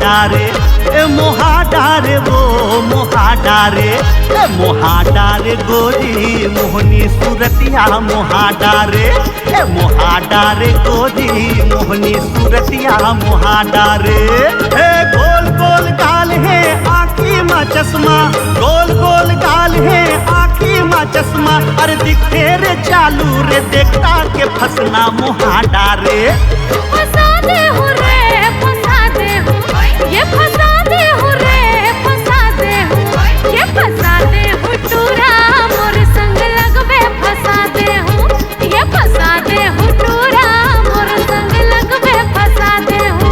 मोहाडारे मोहाडारे वो मोहाडारे मोहाडारे गोरी मोहनी सूरतिया मोहाडारे मोहाडारे गोरी मोहनी सूरतिया मोहाडारे गोल गोल गाल है आँखी में चश्मा गोल गोल गाल है आँखी में चश्मा अरे दिखे रे चालू रे देखता के फसना मोहाडारे फंसा दे हो रे फंसा दे हो ये फंसा दे हो रे फंसा दे हो ये फंसा दे हो टूरा मोर संग लगबे फंसा दे हो ये फंसा दे हो टूरा मोर संग लगबे फंसा दे हो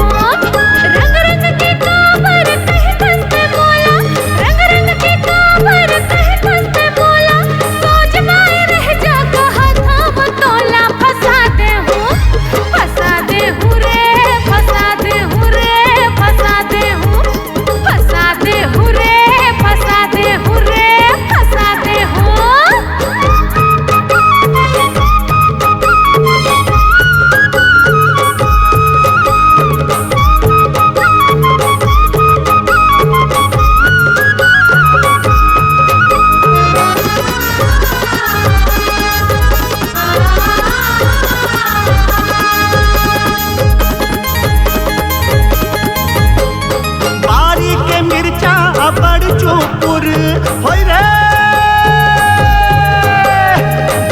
रंग रंग के काबर कहे कस्ते बोला रंग रंग के काबर कहे कस्ते बोला सोच माए रह जा कहा था बतौला फंसा दे हो रे फंसा दे हो रे फंसा दे हो फंसा दे हो रे फंसा दे हो रे फंसा दे हो बारी के मिर्चा बड़ चोपुर होय रे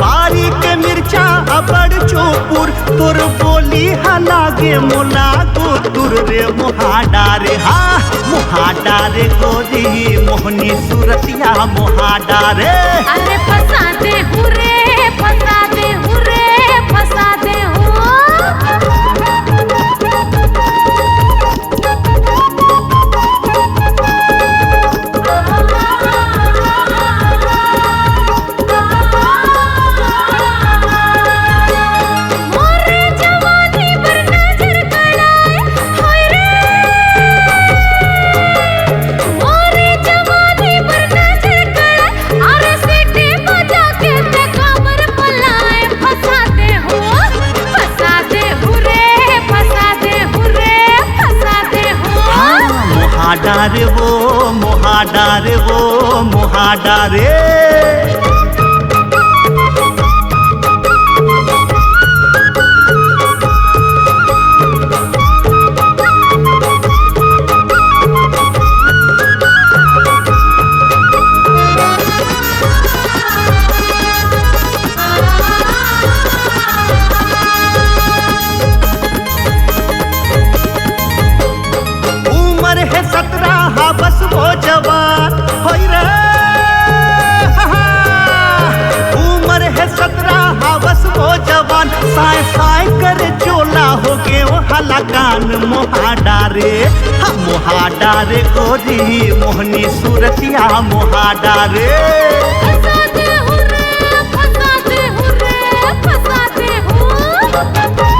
बारी के मिर्चा बड़ चोपुर तोर बोली हलागे मोला गोतुर रे मोहाडारे हाँ मोहाडारे गोरी मोहनी सूरतिया मोहाडारे अरे फंसा दे हो रे फंसा दे हो रे फंसा दे हो मोरे जवानी पर नजर गड़ाए होय रे मोरे जवानी पर नजर गड़ाए अरे सीटी बजा के ते कमर पलाए फंसा दे हो रे फंसा दे हो रे फंसा दे हो हाँ मोहाडारे वो मोहाडारे वो मोहाडारे उम्र है 17 हाँ बस वो जवान होय रे उम्र है 17 हाँ बस वो जवान साय साय कर चोला हो गे वो हलाकान मोहाडारे हाँ मोहाडारे गोरी मोहनी सूरतिया मोहाडारे फंसा दे हो रे फंसा दे हो रे फंसा दे हो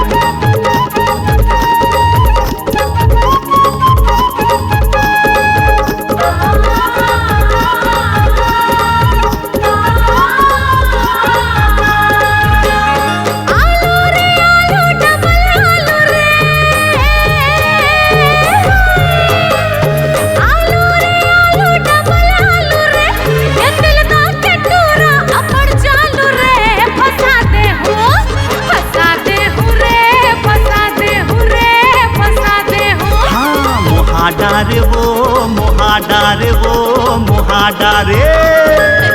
आलू रे आलू डबल आलू रे आलू रे आलू डबल आलू रे ये दिल का के टूरा अपड़ चालू रे फंसा दे हो रे फंसा दे हो रे फंसा दे हो हाँ मोहाडारे वो मोहाडारे वो मोहाडारे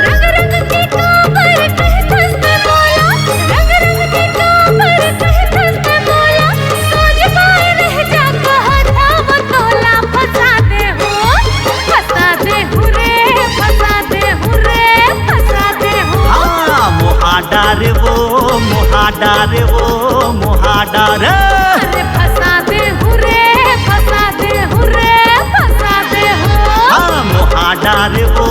रंग रंग के काबर कहे कस्ते बोला रंग रंग के काबर कहे कस्ते बोला सोच पाए रह जा कहा था बतौला फंसा दे हो रे फंसा दे हो रे फंसा दे हो हाँ मोहाडारे वो मोहाडारे वो मोहाडारे अरे फंसा दे हो रे फंसा दे हो रे फंसा दे हो हाँ मोहाडारे वो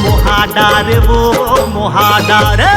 मोहाडारे वो मोहाडारे